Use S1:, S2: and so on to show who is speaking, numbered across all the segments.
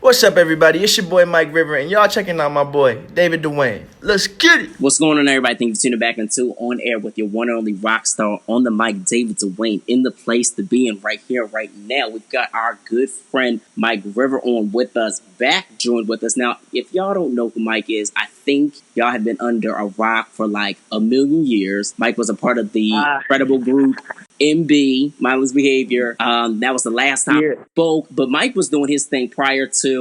S1: What's up, everybody? It's your boy Mike River, and y'all checking out my boy David Duane. Let's get it.
S2: What's going on, everybody? Thank you for tuning back into On Air with your one and only rock star on the mic, David Duane, in the place to be in right here, right now. We've got our good friend Mike River on with us, back joined with us. Now, if y'all don't know who Mike is, I think y'all have been under a rock for like a million years. Mike was a part of the incredible group MB, Mindless Behavior. That was the last time we spoke, but Mike was doing his thing prior to,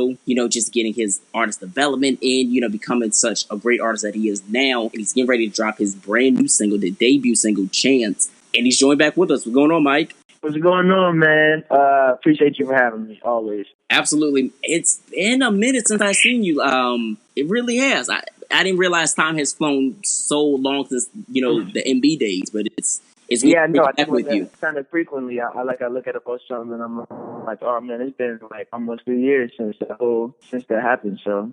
S2: just getting his artist development in, becoming such a great artist that he is now. And he's getting ready to drop his brand new single, the debut single, Chance. And he's joined back with us. What's going on, Mike?
S3: What's going on, man? Appreciate you for having me, always.
S2: Absolutely. It's been a minute since I've seen you. It really has. I didn't realize time has flown so long since, the MB days, but it's
S3: yeah, no, I
S2: back with you.
S3: Kind of frequently. I look at a post something and I'm like, oh man, it's been like almost 3 years since that happened. So,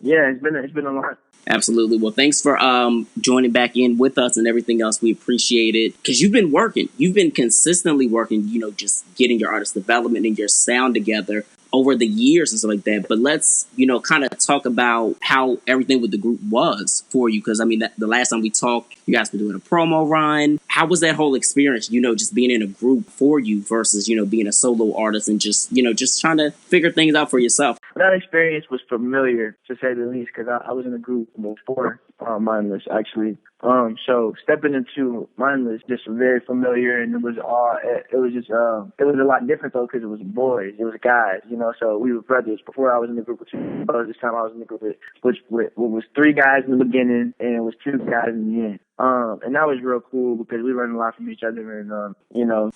S3: yeah, it's been a lot.
S2: Absolutely. Well, thanks for joining back in with us and everything else. We appreciate it because you've been working. You've been consistently working. Just getting your artist development and your sound together over the years and stuff like that. But let's, kind of talk about how everything with the group was for you. Because, the last time we talked, you guys were doing a promo run. How was that whole experience, just being in a group for you versus, being a solo artist and just trying to figure things out for yourself?
S3: That experience was familiar, to say the least, because I was in a group before Mindless, actually. So stepping into Mindless, just very familiar, and it was a lot different though, because it was boys, it was guys, so we were brothers. Before I was in the group with 2 brothers, this time I was in the group with was 3 guys in the beginning, and it was 2 guys in the end. And that was real cool because we learned a lot from each other, and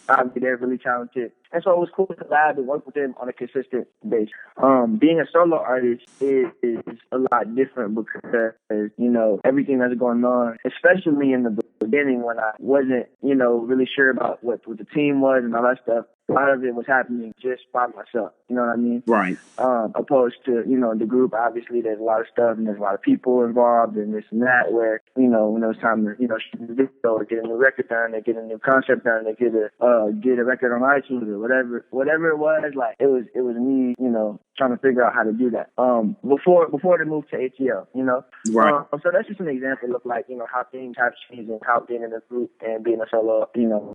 S3: obviously they're really talented. And so it was cool to collab and work with them on a consistent basis. Being a solo artist is a lot different because, everything that's going on, especially in the beginning when I wasn't, really sure about what the team was and all that stuff. A lot of it was happening just by myself. You know what I mean?
S2: Right.
S3: Opposed to, the group, obviously there's a lot of stuff and there's a lot of people involved and this and that where, when it was time to, shoot a video or get a new record done or get a new concept done or get a record on iTunes or whatever it was, like it was me, trying to figure out how to do that. Before the move to ATL,
S2: Right.
S3: So that's just an example of like, how things have changed and how being in a group and being a solo,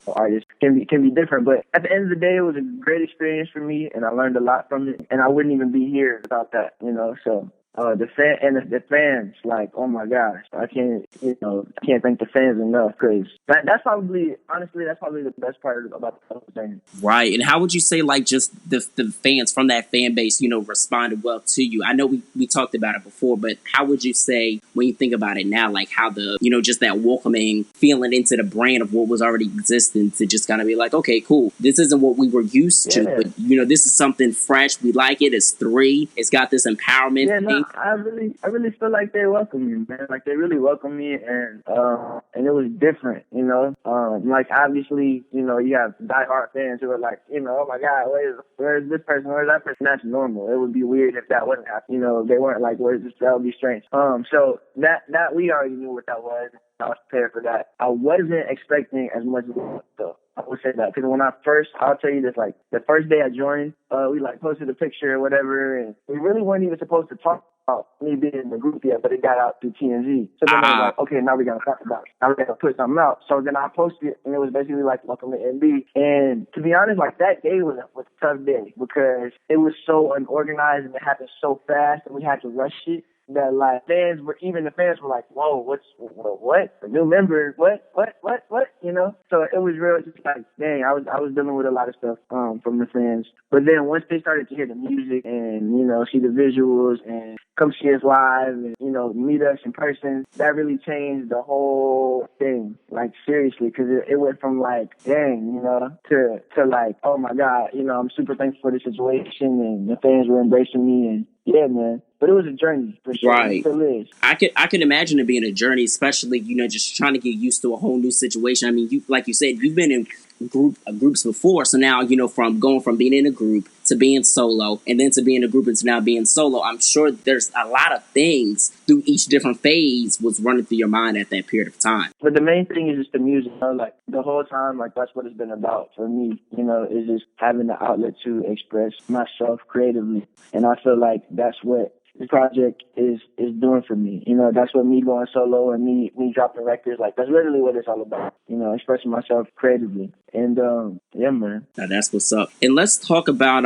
S3: artist can be different. But at the end of the day, it was a great experience for me and I learned a lot from it. And I wouldn't even be here without that, so. The fans, like, oh my gosh, I can't thank the fans enough because that's probably the best part about the whole thing.
S2: Right. And how would you say, like, just the fans from that fan base, responded well to you? I know we talked about it before, but how would you say when you think about it now, like how the, just that welcoming feeling into the brand of what was already existing to just kind of be like, okay, cool. This isn't what we were used to, but, this is something fresh. We like it. It's 3. It's got this empowerment thing.
S3: I really feel like they welcome me, man. Like they really welcome me, and it was different, Like obviously, you have diehard fans who are like, oh my God, where's this person, where's that person? That's normal. It would be weird if that wasn't happening. They weren't like, where's this? That would be strange. So that we already knew what that was. I was prepared for that. I wasn't expecting as much though. I would say that because I'll tell you this, like the first day I joined, we like posted a picture or whatever, and we really weren't even supposed to talk about me being in the group yet, but it got out through TNG. So then I was like, okay, now we gotta talk about it. Now we gotta put something out. So then I posted it, and it was basically like welcome to MB. And to be honest, like that day was a tough day because it was so unorganized and it happened so fast, and we had to rush it. That like the fans were like, whoa, what? A new member? What? So it was real, just like, dang, I was dealing with a lot of stuff from the fans. But then once they started to hear the music and see the visuals and come see us live and meet us in person, that really changed the whole thing. Like seriously, because it went from like, dang, to like, oh my God, I'm super thankful for the situation and the fans were embracing me and yeah, man. But it was a journey for sure.
S2: Right.
S3: It still is.
S2: I could imagine it being a journey, especially, just trying to get used to a whole new situation. You, like you said, you've been in groups before. So now, from going from being in a group to being solo, and then to being a group and to now being solo, I'm sure there's a lot of things through each different phase was running through your mind at that period of time.
S3: But the main thing is just the music. Like the whole time, like that's what it's been about for me. Is just having the outlet to express myself creatively, and I feel like that's what this project is doing for me. That's what me going solo and me dropping records, like that's literally what it's all about. Expressing myself creatively. And yeah, man.
S2: Now that's what's up. And let's talk about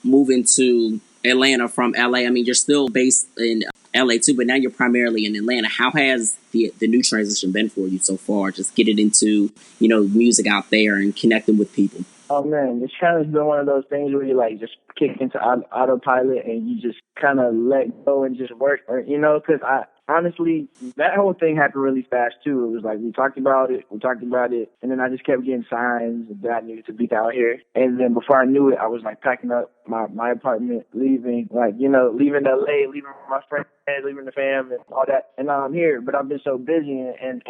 S2: moving to Atlanta from LA. I mean, you're still based in LA too, but now you're primarily in Atlanta. How has the new transition been for you so far? Just getting into, music out there and connecting with people.
S3: Oh man, this kind of been one of those things where you like just kick into autopilot and you just kind of let go and just work, because honestly, that whole thing happened really fast too. It was like we talked about it, and then I just kept getting signs that I needed to be down here. And then before I knew it, I was like packing up my apartment, leaving leaving LA, leaving my friends, leaving the fam and all that. And now I'm here, but I've been so busy and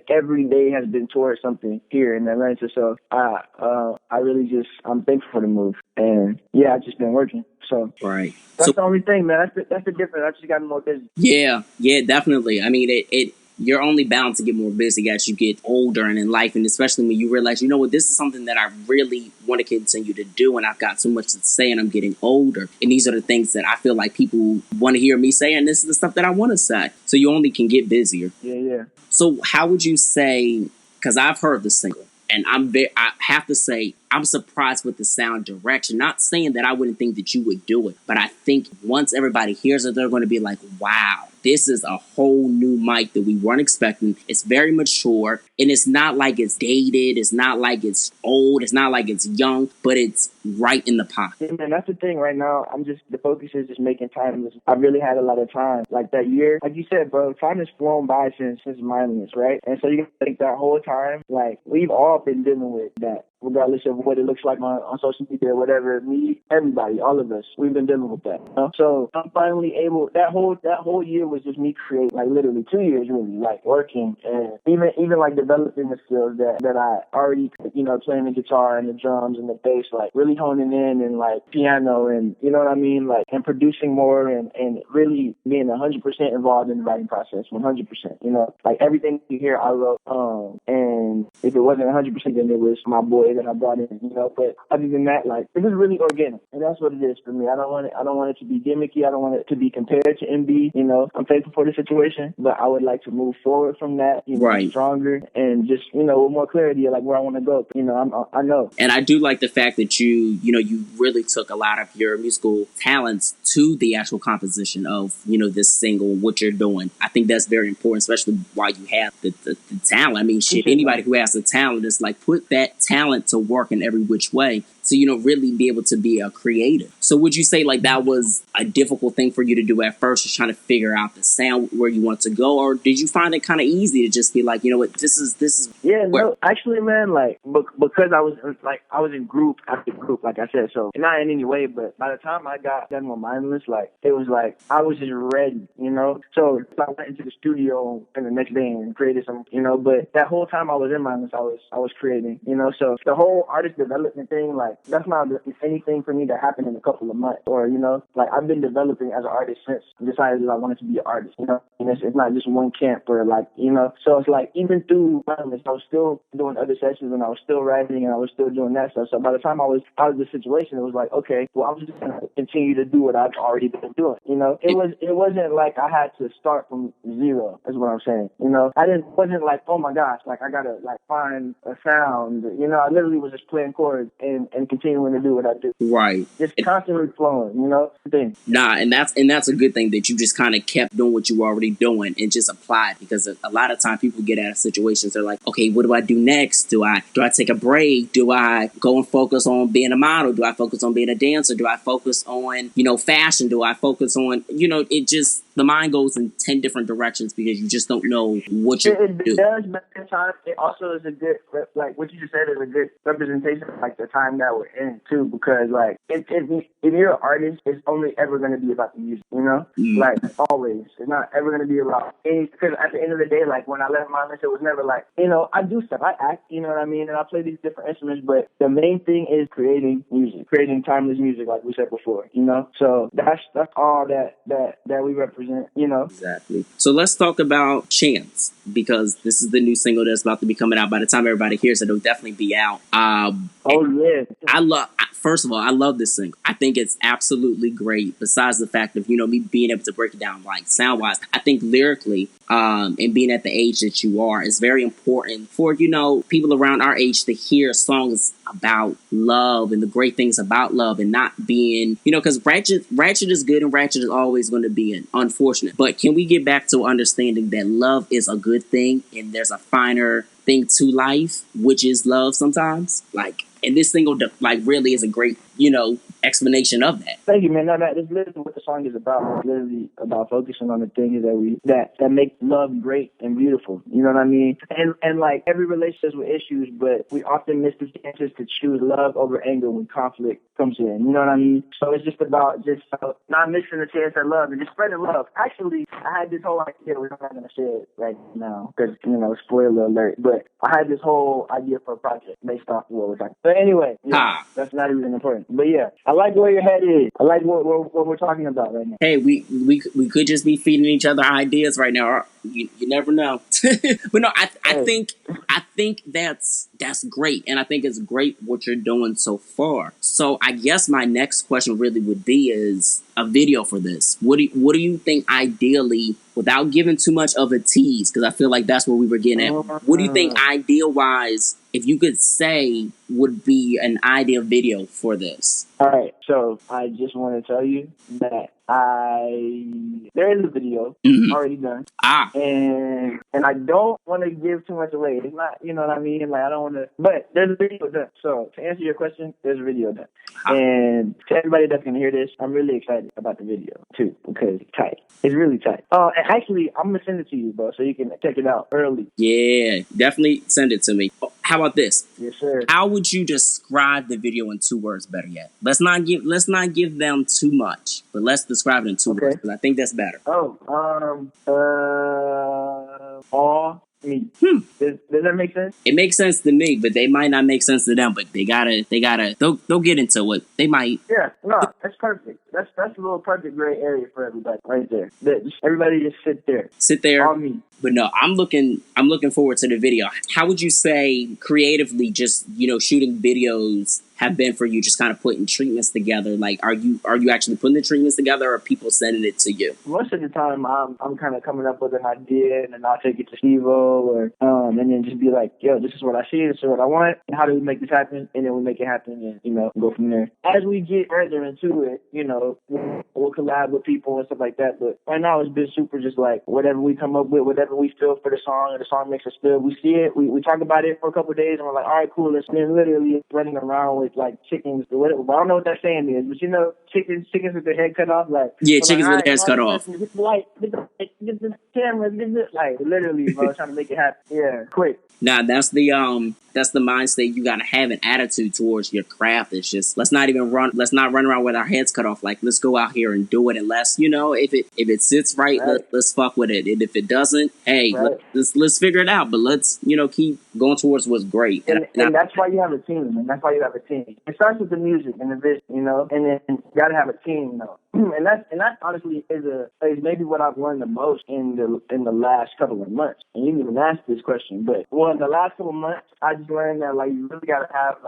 S3: every day has been towards something here in Atlanta. So I really I'm thankful for the move. And yeah, I've just been working. So
S2: right.
S3: That's the only thing, man. That's the difference. I just got more busy.
S2: Yeah, definitely. I mean, you're only bound to get more busy as you get older and in life, and especially when you realize, this is something that I really want to continue to do, and I've got so much to say, and I'm getting older, and these are the things that I feel like people want to hear me say, and this is the stuff that I want to say. So you only can get busier.
S3: Yeah.
S2: So how would you say? Because I've heard the single. And I have to say, I'm surprised with the sound direction. Not saying that I wouldn't think that you would do it, but I think once everybody hears it, they're going to be like, wow, this is a whole new mic that we weren't expecting. It's very mature, and it's not like it's dated. It's not like it's old. It's not like it's young, but it's right in the pocket.
S3: Yeah, man, that's the thing right now. The focus is just making time. I really had a lot of time. Like that year, like you said, bro, time has flown by since Mindless, right? And so you think that whole time, like we've all been dealing with that. Regardless of what it looks like on social media, whatever, me, everybody, all of us, we've been dealing with that. So I'm finally able. That whole year was just me creating, like literally 2 years, really, like working and even like developing the skills that I already, playing the guitar and the drums and the bass, like really honing in and like piano and you know what I mean, like and producing more and really being 100% involved in the writing process, 100%. Like everything you hear, I wrote. And if it wasn't 100%, then it was my boy that I brought in, but other than that, like, it was really organic, and that's what it is for me. I don't want it to be gimmicky. I don't want it to be compared to MB, I'm thankful for the situation, but I would like to move forward from that,
S2: right,
S3: stronger and just, with more clarity, like where I want to go, I know.
S2: And I do like the fact that you really took a lot of your musical talents to the actual composition of, this single, what you're doing. I think that's very important, especially while you have the talent. I mean, shit, anybody who has the talent is like, put that talent to work in every which way to, really be able to be a creator. So would you say like that was a difficult thing for you to do at first, just trying to figure out the sound where you want to go? Or did you find it kind of easy to just be like, you know what, this is
S3: yeah, no, actually, man, like, because I was in group after group, like I said, so not in any way, but by the time I got done with Mindless, like, it was like, I was just ready, so I went into the studio in the next day and created some, but that whole time I was in Mindless, I was creating, so the whole artist development thing, like, that's not anything for me that happened in a couple of months, or, like, I've been developing as an artist since I decided that I wanted to be an artist, and it's not just one camp or like, so it's like, even through Mindless, I was still doing other sessions and I was still writing and I was still doing that stuff. So by the time I was out of the situation, it was like, okay, well, I'm just gonna continue to do what I've already been doing. It wasn't like I had to start from zero, is what I'm saying. Wasn't like, oh my gosh, like I gotta like find a sound. I literally was just playing chords and continuing to do what I do.
S2: Right.
S3: Just constantly flowing, thing.
S2: Nah, and that's a good thing that you just kind of kept doing what you were already doing and just applied, because a lot of times people get out of situations, they're like, okay, what do I do next? Do I take a break? Do I go and focus on being a model? Do I focus on being a dancer? Do I focus on, fashion? Do I focus on, the mind goes in 10 different directions because you just don't know what you're
S3: It
S2: doing.
S3: does, but at the time, it also is a good, like what you just said is a good representation of like the time that we're in too. Because like if you're an artist, it's only ever going to be about the music, you know, like always. It's not ever going to be about any. Because at the end of the day, like when I left Mindless, it was never like, you know, I do stuff, I act, you know what I mean, and I play these different instruments, but the main thing is creating music, creating timeless music, like we said before, you know. So that's all that we represent, you know.
S2: Exactly. So let's talk about Chance, because this is the new single that's about to be coming out. By the time everybody hears it, it'll definitely be out.
S3: Oh yeah.
S2: First of all, I love this single. I think it's absolutely great. Besides the fact of, you know, me being able to break it down like sound wise, I think lyrically, and being at the age that you are, is very important for, you know, people around our age to hear songs about love and the great things about love, and not being, you know, because ratchet is good and ratchet is always going to be unfortunate. But can we get back to understanding that love is a good thing, and there's a finer thing to life, which is love sometimes? Like, and this single, like, really is a great, you know, explanation of that.
S3: Thank you, man. No, that's literally what the song is about. It's literally about focusing on the things that make love great and beautiful. You know what I mean? And like every relationship with issues, but we often miss the chances to choose love over anger when conflict comes in. You know what I mean? So it's just about not missing the chance at love and just spreading love. Actually, I had this whole idea. We're not going to share it right now because, you know, spoiler alert. But I had this whole idea for a project based off of what we're talking. But anyway, yeah, that's not even important. But yeah, I like where your head is. I like what we're talking about right now.
S2: Hey, we could just be feeding each other ideas right now. You never know. But no, I think that's great, and I think it's great what you're doing so far. So I guess my next question really would be is a video for this. What do you think ideally, without giving too much of a tease, because I feel like that's what we were getting at. What do you think ideal wise, if you could say, would be an ideal video for this?
S3: All right, so I just want to tell you that there is a video already done, and I don't want to give too much away. It's not, you know what I mean? Like I don't want to, but there's a video done. So to answer your question, there's a video done, and to everybody that's gonna hear this, I'm really excited about the video too because it's tight. It's really tight. And actually, I'm gonna send it to you, bro, so you can check it out early.
S2: Yeah, definitely send it to me. How about this?
S3: Yes, sir.
S2: How would you describe the video in 2 words? Better yet, let's not give them too much, but let's describe it in 2 words, because I think that's better.
S3: All me. Does that make sense?
S2: It makes sense to me, but they might not make sense to them. But they'll get into it. They might.
S3: Yeah, no, that's perfect. That's a little perfect gray area for everybody right there. Everybody just sit there. On me.
S2: But no, I'm looking forward to the video. How would you say creatively, just, you know, shooting videos have been for you, just kind of putting treatments together? Like, are you actually putting the treatments together, or are people sending it to you?
S3: Most of the time, I'm kind of coming up with an idea, and then I'll take it to Steve-O, or and then just be like, yo, this is what I see, this is what I want, and how do we make this happen? And then we make it happen, and, you know, go from there. As we get further into it, you know, we'll collab with people and stuff like that, but right now it's been super just like whatever we come up with, whatever we feel for the song, and the song makes us feel. We see it, we talk about it for a couple of days, and we're like, all right, cool, let's literally running around with like chickens, or whatever. I don't know what that saying is, but you know, chickens with their head cut off, like,
S2: yeah, chickens with their heads cut off.
S3: Get the light, get the camera, get this, like, literally, bro, trying to make it happen. Yeah, quick.
S2: Nah, that's the mindset you gotta have, an attitude towards your craft. It's just let's not run around with our heads cut off. Like, let's go out here and do it. Unless, you know, if it sits right. Let's fuck with it. And if it doesn't, hey, let's figure it out. But let's, you know, keep going towards what's great.
S3: And that's why you have a team, and that's why you have a team. It starts with the music and the vision, you know, and then you gotta have a team, you know. And that honestly is maybe what I've learned the most in the last couple of months. And you didn't even ask this question, but in the last couple of months, I just learned that like you really gotta have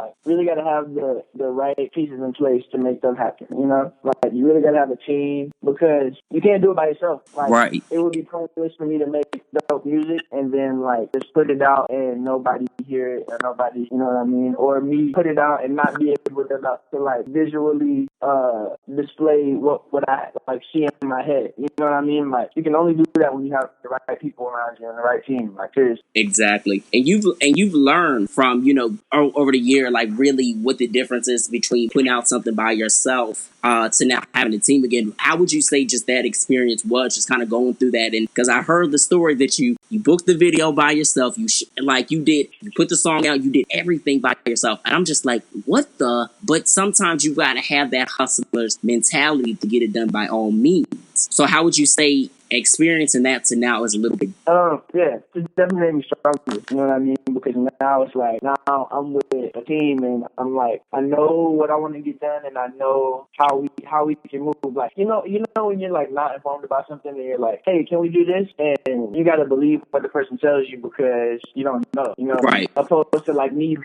S3: the right pieces in place to make them happen. You know, like you really gotta have a team because you can't do it by yourself. Like,
S2: right.
S3: It would be pointless for me to make dope music and then like just put it out and nobody hear it or nobody, you know what I mean, or me put it out and not be able to like visually display what I like see in my head. You know what I mean? Like you can only do that when you have the right people around you and the right team. Like seriously.
S2: Exactly. And you've learned from, you know, over the year, like really what the difference is between putting out something by yourself to now having a team again. How would you say just that experience was, just kind of going through that? And because I heard the story that you booked the video by yourself, you put the song out, you did everything by yourself, and I'm just like, what the? But sometimes you gotta have that hustler's mentality to get it done by all means. So how would you say experiencing that to now is a little bit?
S3: Yeah, it definitely made me stronger. You know what I mean? Because now it's like, now I'm with a team, and I'm like, I know what I want to get done, and I know how we can move. Like, you know when you're like not informed about something, and you're like, hey, can we do this? And you gotta believe what the person tells you because you don't know. You know,
S2: right?
S3: Opposed to like me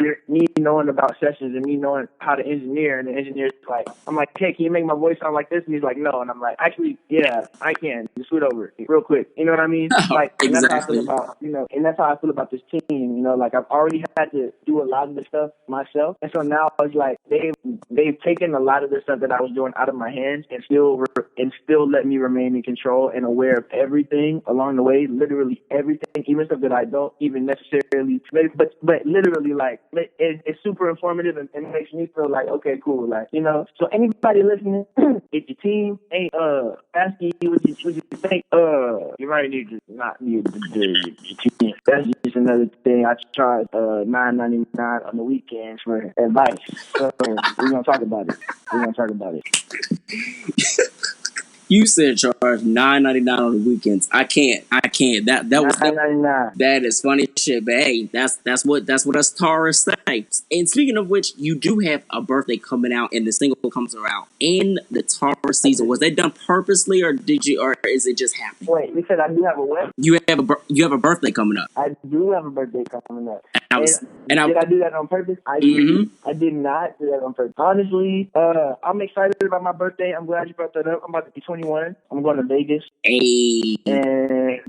S3: knowing about sessions and me knowing how to engineer, and the engineer's like, I'm like, hey, can you make my voice sound like this? And he's like, no, and I'm like, actually, yeah, I can. Just scoot over real quick. You know what I mean? Like,
S2: exactly.
S3: and that's how I feel about, and that's how I feel about this team. You know, like I've already had to do a lot of the stuff myself, and so now it's like they've taken a lot of the stuff that I was doing out of my hands and still let me remain in control and aware of everything along the way, literally everything, even stuff that I don't even necessarily, but literally like it's super informative and makes me feel like, okay, cool, like, you know. So anybody listening, if your team ain't asking you what you think, you might need to not need to do your team. That's just another thing. I charge $9.99 on the weekends for advice. So we're gonna talk about it.
S2: You said charge $9.99 on the weekends. I can't. That is funny shit. But hey, that's what us Taurus say. And speaking of which, you do have a birthday coming out, and the single comes out in the Taurus season. Was that done purposely, or is it just happening?
S3: Wait, we said I do have a what?
S2: You have a birthday coming up.
S3: I do have a birthday coming up.
S2: Did
S3: I do that on purpose? I did not do that on purpose. Honestly, I'm excited about my birthday. I'm glad you brought that up. I'm about to be 21. I'm going to Vegas.
S2: Hey.
S3: And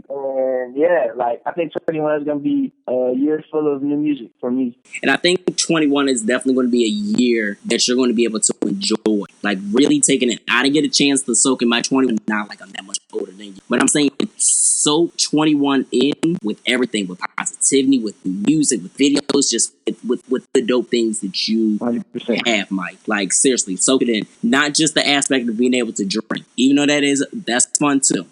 S3: yeah, like I think 21 is going to be a year full of new music for me.
S2: And I think 21 is definitely going to be a year that you're going to be able to enjoy. Like really taking it. I didn't get a chance to soak in my 21. Not like I'm that much older than you, but I'm saying soak 21 in with everything, with positivity, with music, with videos, just with the dope things that you
S3: 100%.
S2: have, Mike. Like seriously, soak it in. Not just the aspect of being able to drink, even though that's fun too.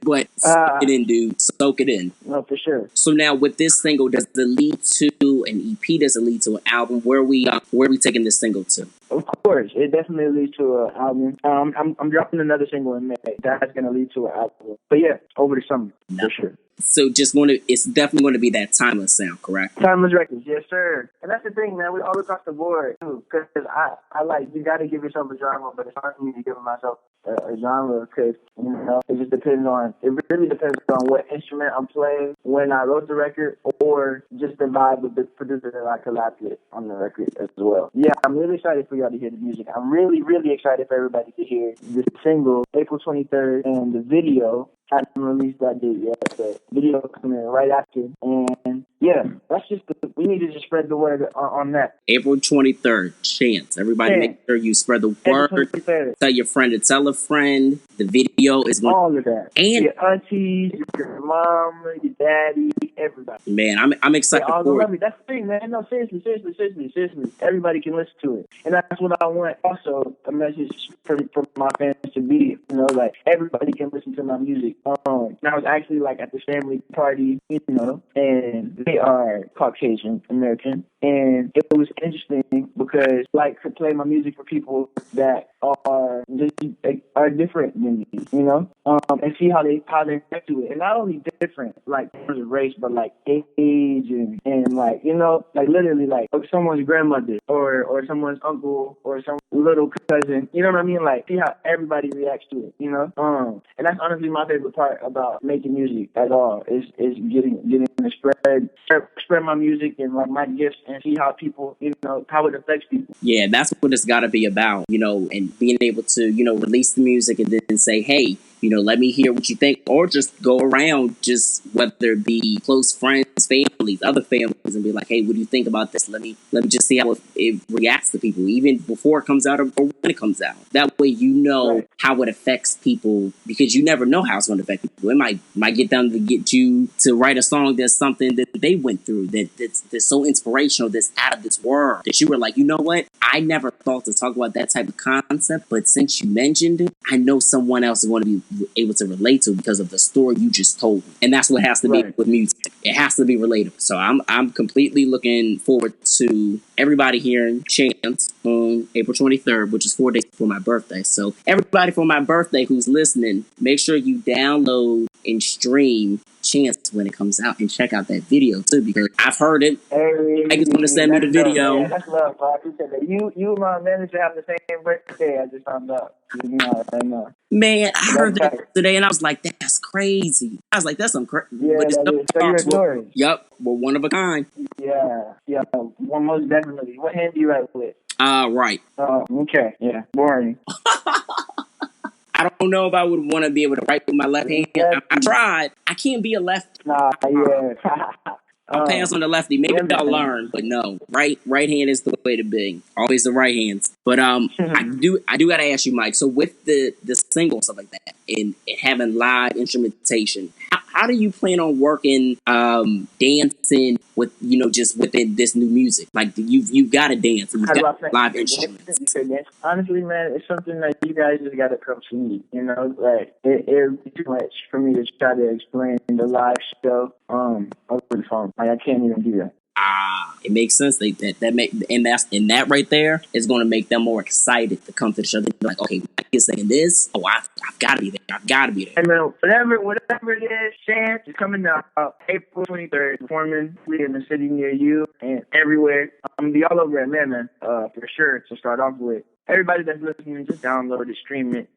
S2: But soak it in, dude. Soak it in.
S3: No, for sure.
S2: So now with this single, does it lead to an EP? Does it lead to an album? Where are we taking this single to?
S3: Of course, it definitely leads to an album. I'm dropping another single in May. That's gonna lead to an album. But yeah, over the summer for sure.
S2: So it's definitely going to be that timeless sound, correct?
S3: Timeless records, yes sir. And that's the thing, man. We all across the board too, because I like, you got to give yourself a genre, but it's hard for me to give myself a genre because it really depends on what instrument I'm playing when I wrote the record, or just the vibe with the producer that I collabed with on the record as well. Yeah, I'm really excited for y'all to hear the music. I'm really, really excited for everybody to hear the single April 23rd, and the video. I haven't released that date yet, but video coming right after. And yeah, that's just we need to just spread the word on that.
S2: April 23rd, chance. Everybody make sure you spread the word. Tell your friend to tell a friend. The video is going
S3: all of that. And your aunties, your mom, your daddy, everybody.
S2: Man, I'm excited for it.
S3: That's the thing, man. No, seriously. Everybody can listen to it. And that's what I want also, a message for my fans to be, like everybody can listen to my music. And I was actually like at this family party, and they are Caucasian American, and it was interesting because like to play my music for people that are different than me, and see how they react to it, and not only different like in terms of race, but like age and like like literally like someone's grandmother or someone's uncle or some little cousin, you know what I mean? Like see how everybody reacts to it, and that's honestly my favorite part about making music at all is getting to spread my music and like my gifts and see how people, how it affects people.
S2: Yeah, that's what it's got to be about, and being able to, release the music and then say, hey, let me hear what you think or just go around, just whether it be close friends, families, other families, and be like, hey, what do you think about this? Let me just see how it reacts to people, even before it comes out or when it comes out. That way you know how it affects people, because you never know how it's going to affect people. It might get them to get you to write a song that's something that they went through, that's so inspirational, that's out of this world, that you were like, you know what? I never thought to talk about that type of concept, but since you mentioned it, I know someone else is going to be able to relate to it because of the story you just told me. And that's what has to be with music. It has to be relatable. So I'm completely looking forward to everybody hearing Chance on April 23rd, which is 4 days before my birthday. So everybody for my birthday who's listening, make sure you download and stream Chance when it comes out, and check out that video too, because I've heard it. I just want to send me the video.
S3: Yeah, that's love, bro. I appreciate that. You and my manager have the same birthday. I just found out. I know.
S2: Man, I heard that today, and I was like, that's crazy. I was like, that's some crazy.
S3: Yeah, that is. So you're adoring.
S2: Yep, we're one of a kind.
S3: Yeah, well, most definitely. What hand do you write with?
S2: Right.
S3: Okay, yeah, boring.
S2: I don't know if I would want to be able to write with my left hand. I tried. I can't be a lefty.
S3: Nah, yeah.
S2: I'll pass on the lefty. Maybe I'll learn, but no. Right hand is the way to be. Always the right hands. But I do gotta ask you, Mike. So with the single and stuff like that, and having live instrumentation, how do you plan on working dancing with, just within this new music? Like you've got to dance and you've got live instruments.
S3: Honestly, man, it's something that you guys just gotta come to me. Like it would be too much for me to try to explain the live show over the phone. Like I can't even do that.
S2: It makes sense. That right there is going to make them more excited to come to the show. They're like, okay, I can saying this. Oh, I've got to be there. I've got to be there.
S3: And then whatever it is, Chance is coming out April 23rd, performing in the city near you and everywhere. I'm gonna be all over Atlanta for sure to start off with. Everybody that's listening, just download it, stream it.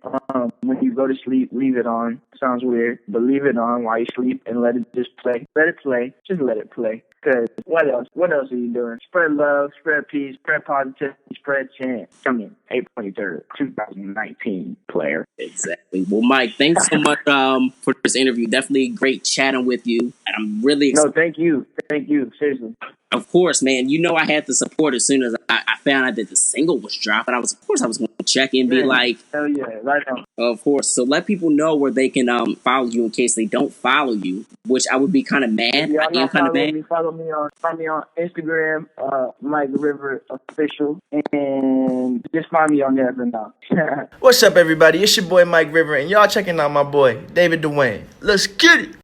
S3: When you go to sleep, leave it on. Sounds weird, but leave it on while you sleep and let it just play. Let it play. Just let it play. Because what else? What else are you doing? Spread love, spread peace, spread positivity, spread chance. Come in, April 23rd, 2019, player.
S2: Exactly. Well, Mike, thanks so much for this interview. Definitely great chatting with you. And I'm really excited.
S3: No, thank you. Thank you. Seriously.
S2: Of course, man. I had to support as soon as I found out that the single was dropping. I was going to check in and be like,
S3: hell yeah, right on.
S2: Of course. So let people know where they can follow you in case they don't follow you, which I would be kind of mad.
S3: Yeah,
S2: I am kind of mad.
S3: Follow me on Instagram, Mike River Official, and just find me on there for now.
S1: What's up, everybody? It's your boy Mike River, and y'all checking out my boy David Duane. Let's get it.